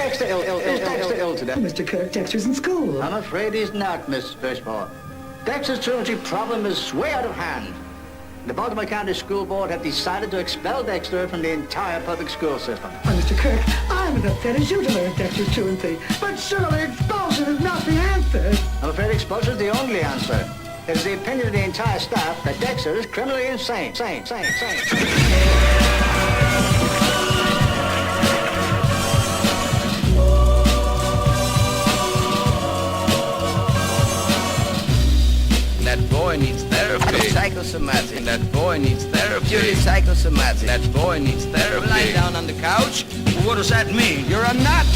Dexter ill today? Mr. Kirk, Dexter's in school. I'm afraid he's not, Miss Fishbaugh. Dexter's truancy problem is way out of hand. The Baltimore County School Board have decided to expel Dexter from the entire public school system. Mr. Kirk, I'm as upset as you to learn Dexter's truancy, but surely expulsion is not the answer. I'm afraid expulsion is the only answer. It is the opinion of the entire staff that Dexter is criminally insane. That boy needs therapy. Psychosomatic. That boy needs therapy. Purely psychosomatic. That boy needs therapy. Lie down on the couch. What does that mean? You're a nut.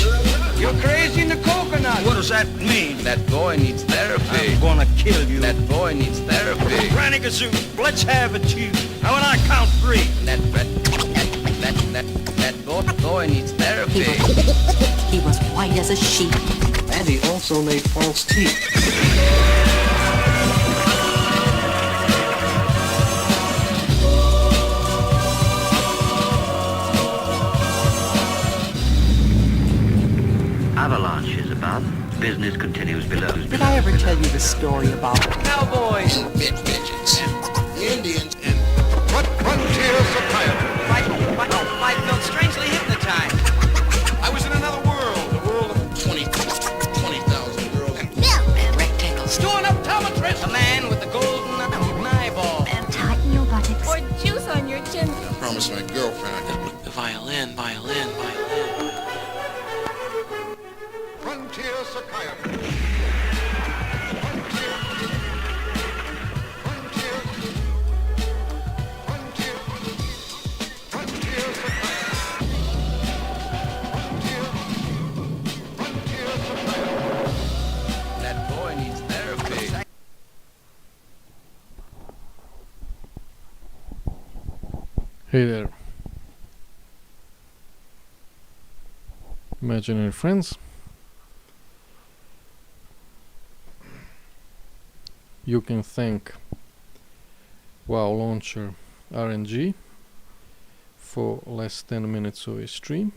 You're crazy in the coconut. What does that mean? That boy needs therapy. I'm gonna kill you. That boy needs therapy. Granny Gazoo, let's have it, Chief. Now when I count 3. That boy needs therapy. He was white as a sheet. And he also made false teeth. Avalanche is above. Business continues below. Did I ever tell you the story about Cowboys. Midgets. Indians and frontier psychiatry. I felt strangely hypnotized. I was in another world, the world of 20,000 girls. and rectangles? Doing optometrist. A man with the golden eyeball. And tighten your buttocks. Or juice on your chin. I promised my girlfriend. The violin. Frontier psychiatry. That boy needs therapy. Hey there, imaginary friends. You can thank WoW Launcher RNG for last 10 minutes of a stream.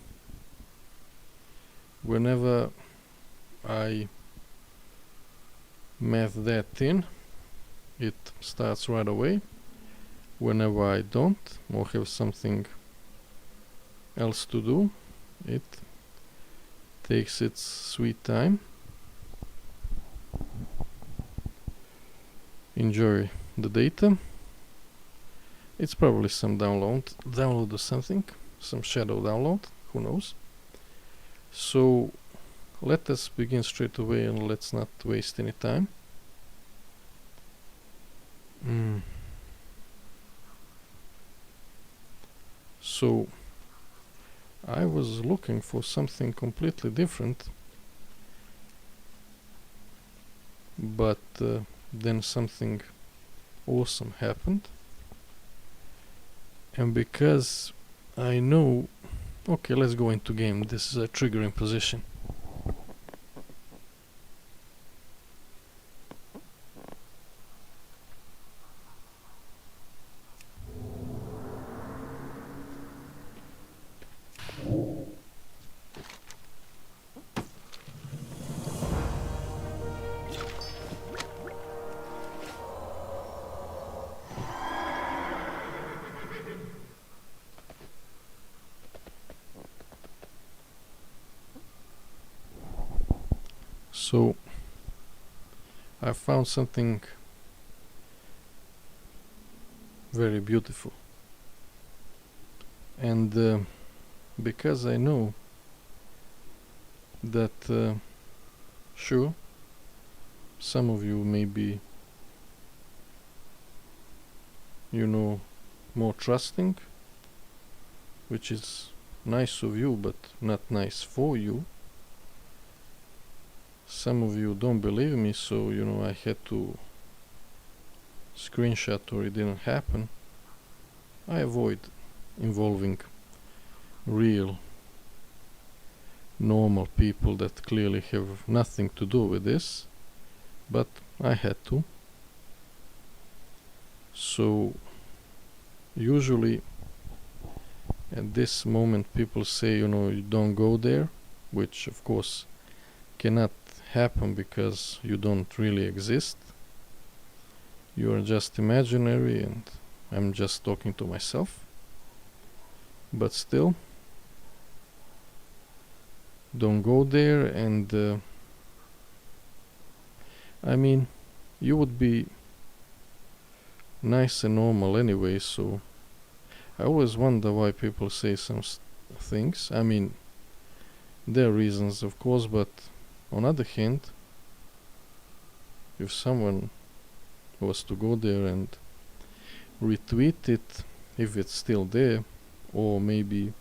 Whenever I math that in, it starts right away. Whenever I don't or have something else to do, it takes its sweet time. Enjoy the data. It's probably some download or something, some shadow download, who knows. So let us begin straight away and let's not waste any time. So I was looking for something completely different, but then something awesome happened, and because I know, okay, let's go into game. This is a triggering position. So I found something very beautiful, and because I know that sure, some of you may be, more trusting, which is nice of you but not nice for you. Some of you don't believe me, so I had to screenshot or it didn't happen. I avoid involving real normal people that clearly have nothing to do with this, but I had to. So usually at this moment people say, you don't go there, which of course cannot happen because you don't really exist. You are just imaginary and I'm just talking to myself. But still, don't go there. And I mean, you would be nice and normal anyway, so I always wonder why people say some things. I mean, there are reasons, of course, but on other hand, if someone was to go there and retweet it, if it's still there, or maybe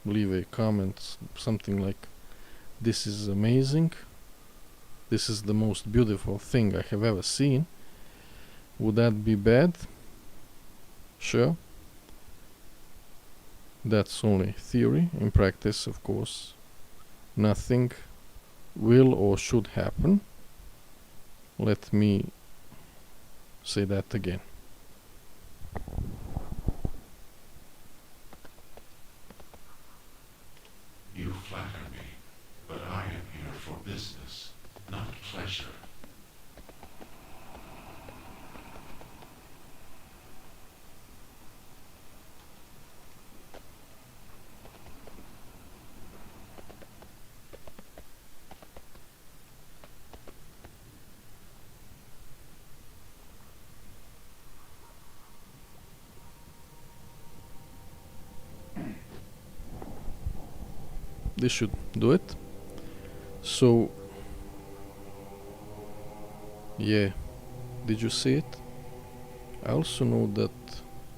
leave a comment, something like, "This is amazing, this is the most beautiful thing I have ever seen," would that be bad? Sure. That's only theory. In practice, of course, nothing will or should happen. Let me say that again. You flatter me, but I am here for business, not pleasure. This should do it. So, yeah, did you see it? I also know that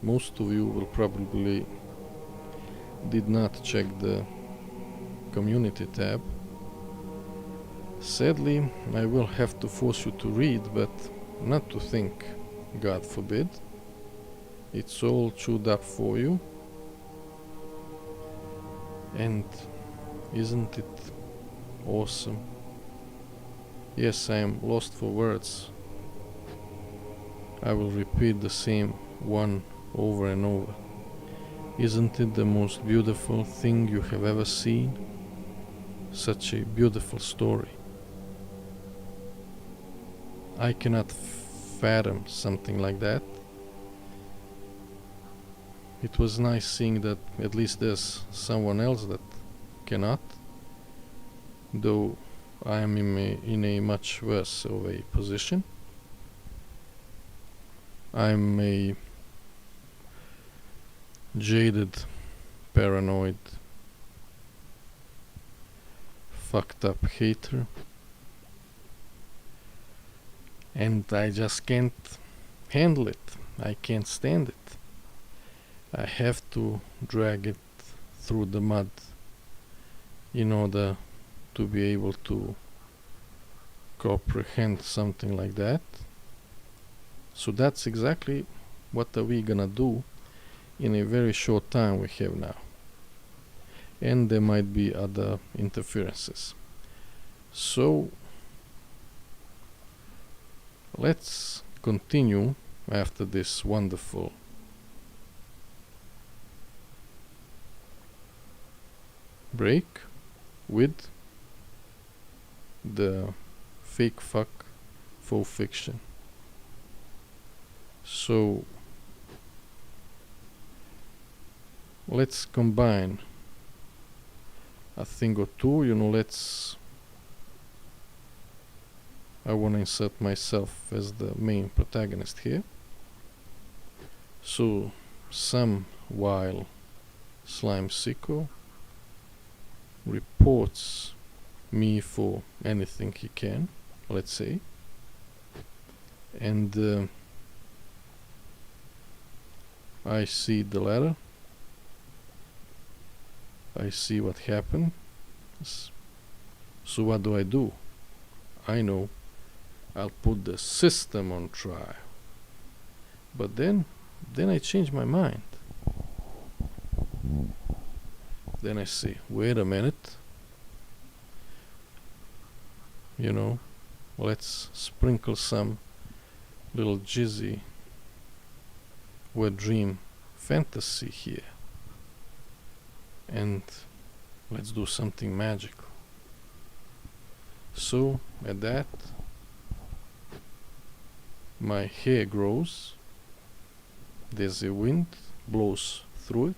most of you will probably did not check the community tab. Sadly, I will have to force you to read, but not to think, God forbid. It's all chewed up for you. And isn't it awesome? Yes, I am lost for words. I will repeat the same one over and over. Isn't it the most beautiful thing you have ever seen? Such a beautiful story. I cannot fathom something like that. It was nice seeing that at least there's someone else that cannot, though I am in a much worse of a position. I'm a jaded, paranoid, fucked up hater, and I just can't handle it. I can't stand it. I have to drag it through the mud in order to be able to comprehend something like that. So that's exactly what are we gonna do in a very short time we have now. And there might be other interferences. So let's continue after this wonderful break with the fake fuck faux fiction. So let's combine a thing or two, I want to insert myself as the main protagonist here. So some while Slime Sicko reports me for anything he can, let's say, and I see the letter, I see what happened. So what do? I know, I'll put the system on trial. But then I change my mind. Then I say, wait a minute, let's sprinkle some little jizzy wet dream fantasy here, and let's do something magical. So at that, my hair grows, there's a wind blows through it,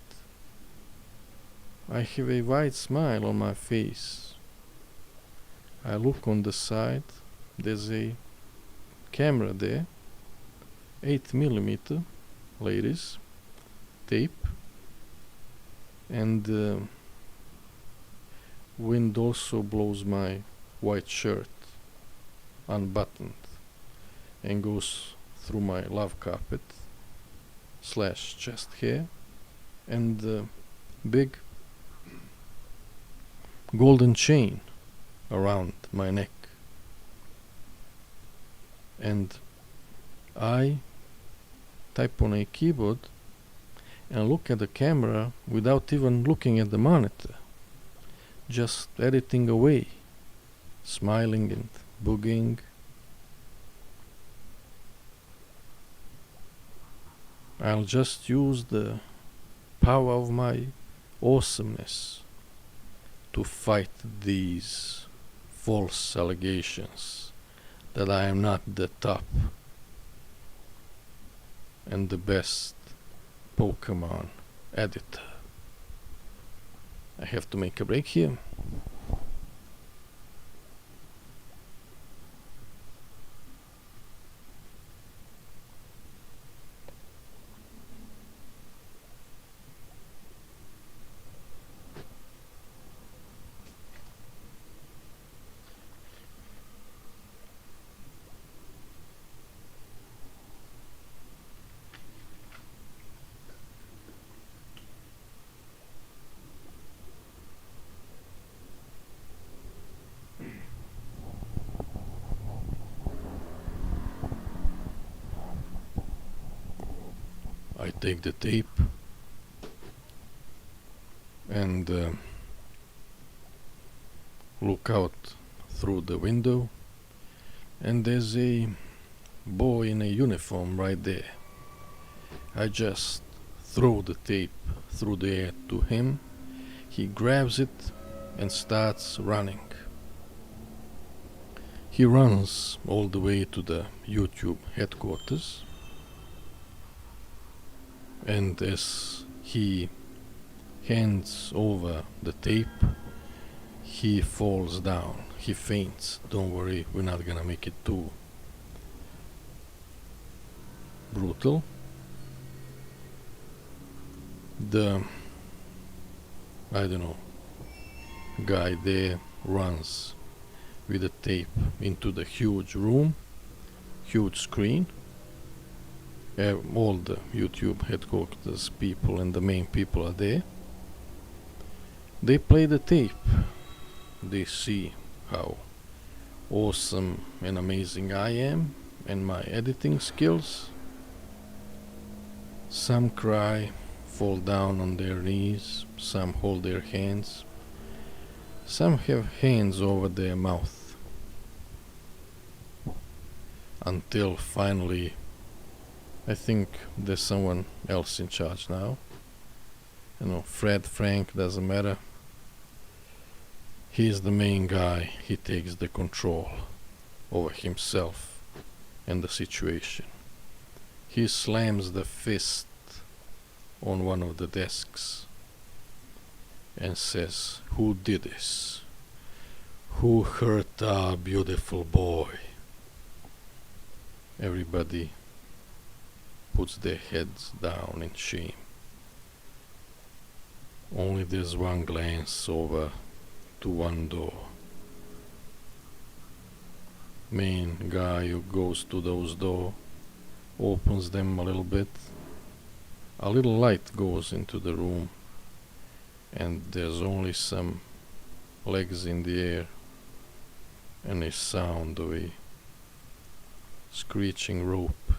I have a wide smile on my face. I look on the side, there's a camera there, 8mm, ladies, tape, and wind also blows my white shirt unbuttoned and goes through my love carpet / chest hair and big golden chain around my neck. And I type on a keyboard and look at the camera without even looking at the monitor, just editing away, smiling and boogieing. I'll just use the power of my awesomeness to fight these false allegations that I am not the top and the best Pokemon editor. I have to make a break here. I take the tape and look out through the window, and there's a boy in a uniform right there. I just throw the tape through the air to him. He grabs it and starts running. He runs all the way to the YouTube headquarters, and as he hands over the tape, he falls down. He faints. Don't worry, we're not gonna make it too brutal. The, I don't know, guy there runs with the tape into the huge room, huge screen. All the YouTube headquarters people and the main people are there. They play the tape. They see how awesome and amazing I am and my editing skills. Some cry, fall down on their knees, some hold their hands, some have hands over their mouth, until finally I think there's someone else in charge now. You know, Fred, Frank, doesn't matter. He's the main guy. He takes the control over himself and the situation. He slams the fist on one of the desks and says, "Who did this? Who hurt our beautiful boy?" Everybody puts their heads down in shame. Only there's one glance over to one door. Main guy who goes to those doors opens them a little bit. A little light goes into the room, and there's only some legs in the air and a sound of a screeching rope.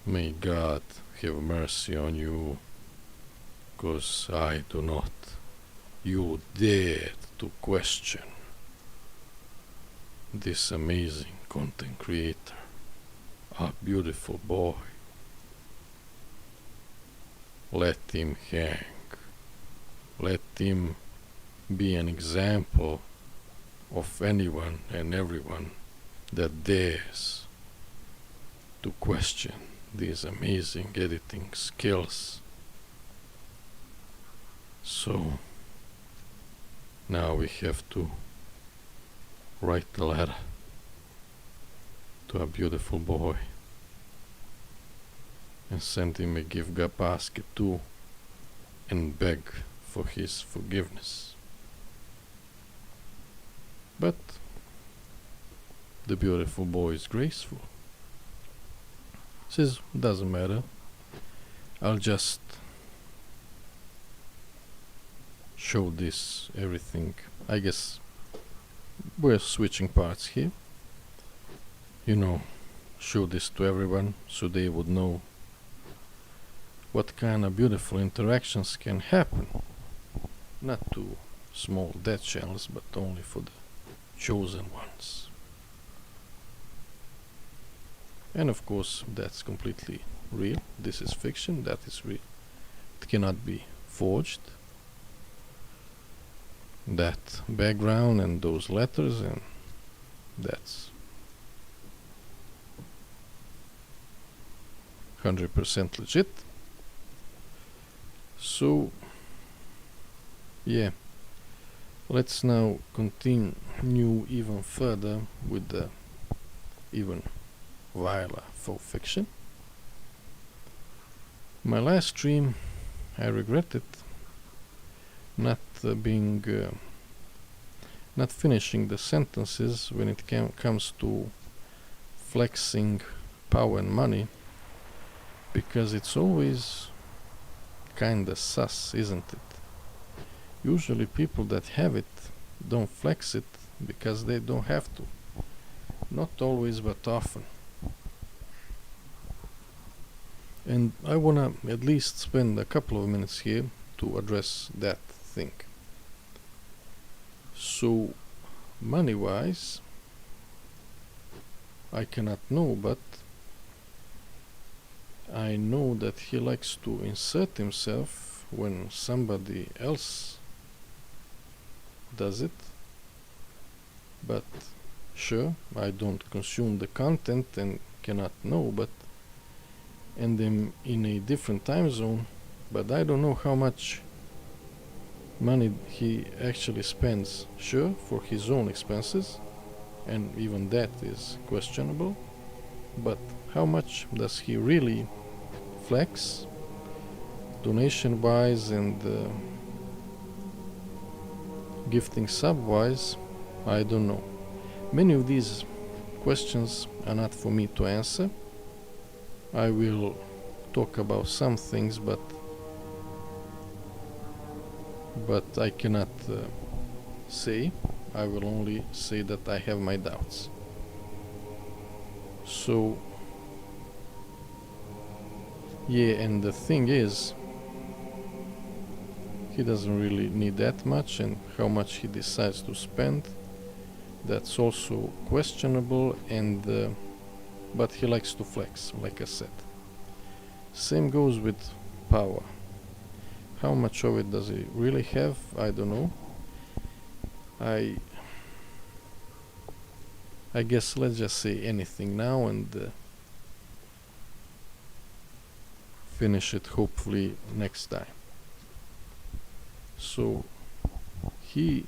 May God have mercy on you, 'cause I do not. You dared to question this amazing content creator, a beautiful boy. Let him hang. Let him be an example of anyone and everyone that dares to question these amazing editing skills. So now we have to write a letter to a beautiful boy and send him a gift basket too, and beg for his forgiveness. But the beautiful boy is graceful. Says, doesn't matter, I'll just show this everything. I guess we're switching parts here. You know, show this to everyone so they would know what kind of beautiful interactions can happen. Not to small dead shells, but only for the chosen ones. And of course, that's completely real. This is fiction, that is real. It cannot be forged. That background and those letters, and that's 100% legit. So yeah, let's now continue even further with the even viler faux fiction. My last stream, I regretted not not finishing the sentences when it comes to flexing power and money, because it's always kinda sus, isn't it? Usually people that have it don't flex it because they don't have to. Not always, but often. And I wanna at least spend a couple of minutes here to address that thing. So, money-wise, I cannot know, but I know that he likes to insert himself when somebody else does it. But sure, I don't consume the content and cannot know, but and I'm in a different time zone, but I don't know how much money he actually spends, sure, for his own expenses, and even that is questionable, but how much does he really flex donation wise and gifting sub wise? I don't know. Many of these questions are not for me to answer. I will talk about some things, but I cannot say. I will only say that I have my doubts. So yeah, and the thing is, he doesn't really need that much, and how much he decides to spend, that's also questionable, and but he likes to flex, like I said. Same goes with power. How much of it does he really have? I don't know. I guess let's just say anything now and finish it hopefully next time. So he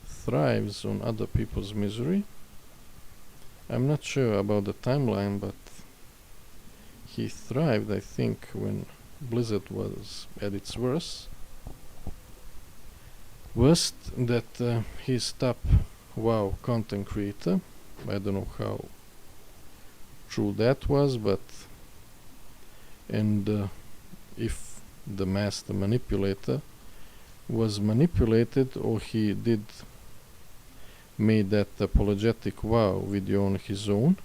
thrives on other people's misery. I'm not sure about the timeline, but he thrived, I think, when Blizzard was at its worst. That he's top WoW content creator. I don't know how true that was, but and if the master manipulator was manipulated, or he did made that apologetic WoW video on his own.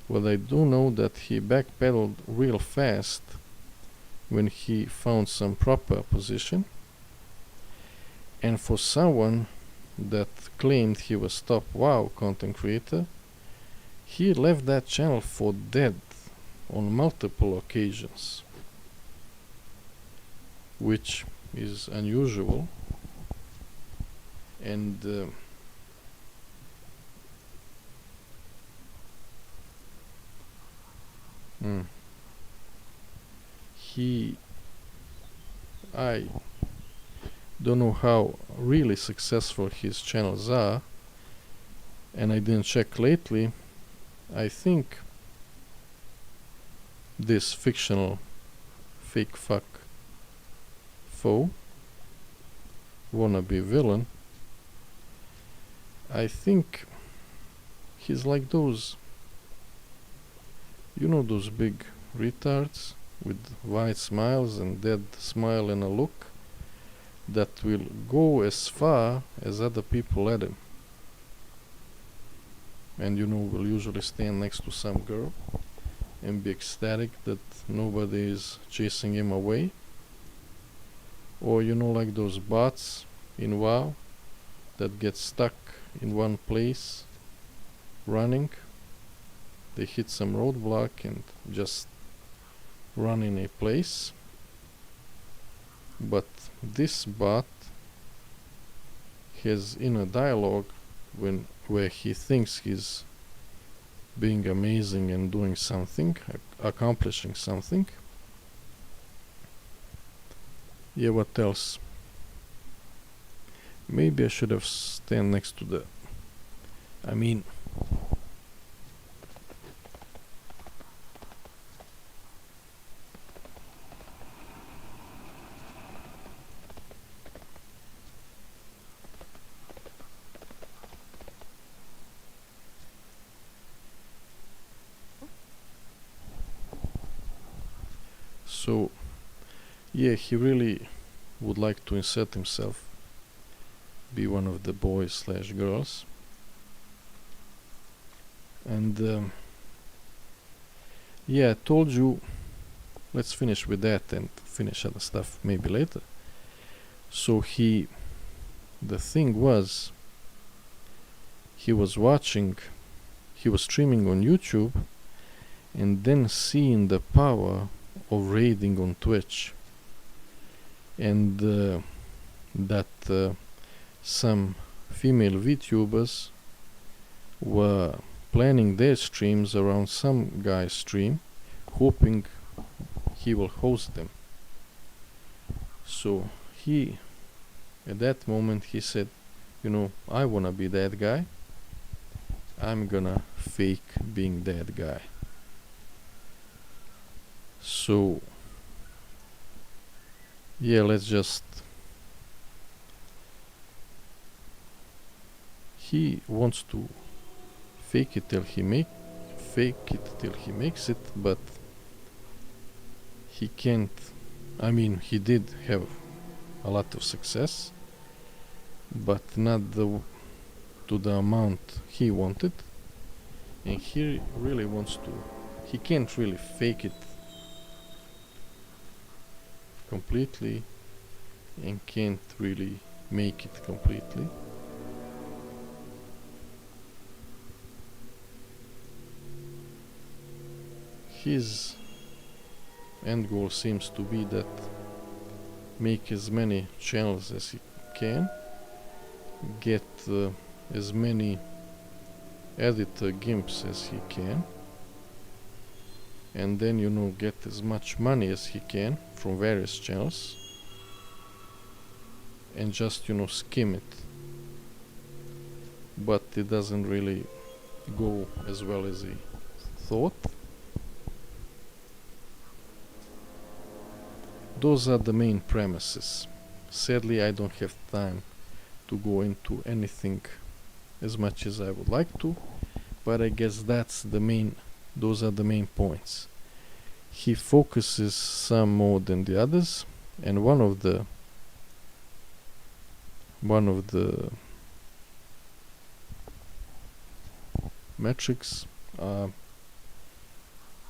Well, I do know that he backpedaled real fast when he found some proper position, and for someone that claimed he was top WoW content creator, he left that channel for dead on multiple occasions, which is unusual. and I don't know how really successful his channels are, and I didn't check lately. I think this fictional fake fuck foe wannabe villain, I think he's like those, you know, those big retards with wide smiles and dead smile and a look that will go as far as other people let him, and you know, will usually stand next to some girl and be ecstatic that nobody is chasing him away. Or you know, like those bots in WoW that get stuck in one place running. They hit some roadblock and just run in a place. But this bot has inner dialogue where he thinks he's being amazing and doing something, accomplishing something. Yeah, what else? Maybe I should have stand next to the, I mean, so yeah, he really would like to insert himself, be one of the boys slash girls, and yeah, I told you, let's finish with that and finish other stuff maybe later. So the thing was, he was streaming on YouTube and then seeing the power of raiding on Twitch, and that some female VTubers were planning their streams around some guy's stream, hoping he will host them. So at that moment he said, you know, I wanna be that guy, I'm gonna fake being that guy. So yeah, let's just, he wants to fake it till he makes it, but he can't. I mean, he did have a lot of success, but not to the amount he wanted, and he really wants to, he can't really fake it completely and can't really make it completely. His end goal seems to be that make as many channels as he can, get as many editor gimps as he can, and then, you know, get as much money as he can from various channels and just, you know, skim it. But it doesn't really go as well as he thought. Those are the main premises. Sadly, I don't have time to go into anything as much as I would like to, but I guess those are the main points. He focuses some more than the others, and one of the metrics are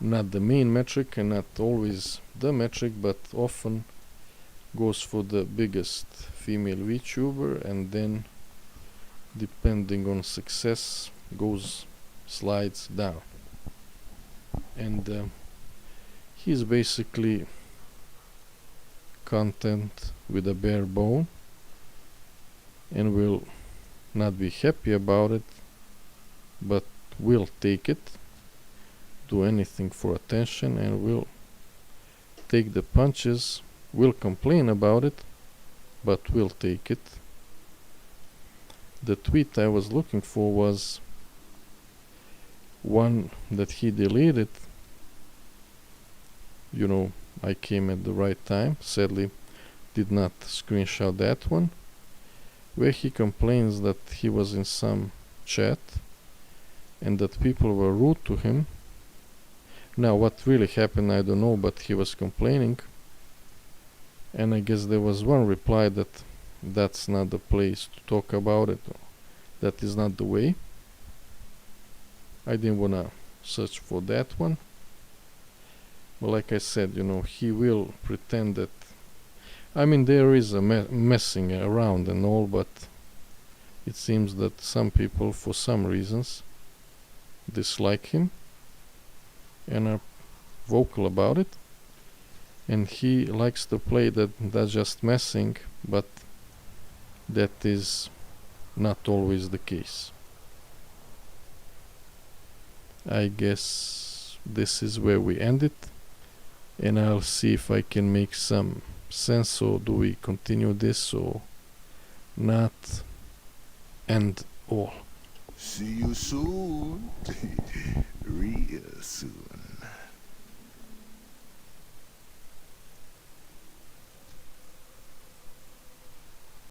not the main metric and not always the metric, but often goes for the biggest female VTuber, and then depending on success slides down. And he's basically content with a bare bone and will not be happy about it, but will take it, do anything for attention, and will take the punches, will complain about it, but will take it. The tweet I was looking for was one that he deleted. You know, I came at the right time. Sadly, did not screenshot that one, where he complains that he was in some chat and that people were rude to him. Now, what really happened, I don't know, but he was complaining, and I guess there was one reply that that's not the place to talk about it, or that is not the way. I didn't wanna search for that one, but like I said, you know, he will pretend that, I mean, there is a messing around and all, but it seems that some people, for some reasons, dislike him and are vocal about it, and he likes to play that that's just messing, but that is not always the case. I guess this is where we end it, and I'll see if I can make some sense, or do we continue this or not, and all. See you soon. Real soon.